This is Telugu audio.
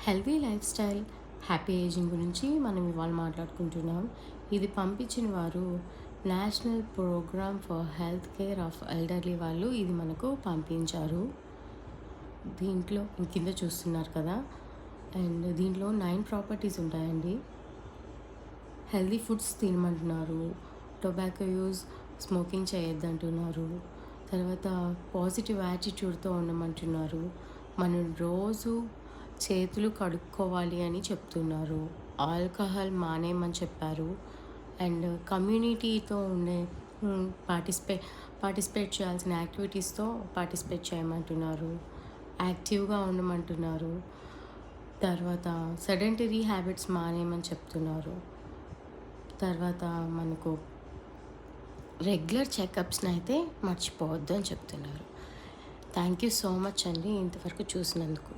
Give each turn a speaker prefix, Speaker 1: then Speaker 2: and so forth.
Speaker 1: Healthy life style, happy ageing గురించి మనం ఇవాళ మాట్లాడుకుంటున్నాం. ఇది పంపించిన వారు national programme for health care of elderly వాళ్ళు ఇది మనకు పంపించారు. దీంట్లో కింద చూస్తున్నారు కదా, అండ్ దీంట్లో 9 ప్రాపర్టీస్ ఉంటాయండి. హెల్తీ ఫుడ్స్ తినమంటున్నారు, టొబాకో యూజ్, స్మోకింగ్ చేయొద్దంటున్నారు, తర్వాత పాజిటివ్ యాటిట్యూడ్తో ఉండమంటున్నారు, మనం రోజు చేతులు కడుక్కోవాలి అని చెప్తున్నారు, ఆల్కహాల్ మానేయమని చెప్పారు, అండ్ కమ్యూనిటీతో ఉండే పార్టిసిపేట్ చేయాల్సిన యాక్టివిటీస్తో పార్టిసిపేట్ చేయమంటున్నారు, యాక్టివ్గా ఉండమంటున్నారు, తర్వాత సెడెంటరీ హ్యాబిట్స్ మానేయమని చెప్తున్నారు, తర్వాత మనకు రెగ్యులర్ చెకప్స్ని అయితే మర్చిపోవద్దు అని చెప్తున్నారు. థ్యాంక్ యూ సో మచ్ అండి ఇంతవరకు చూసినందుకు.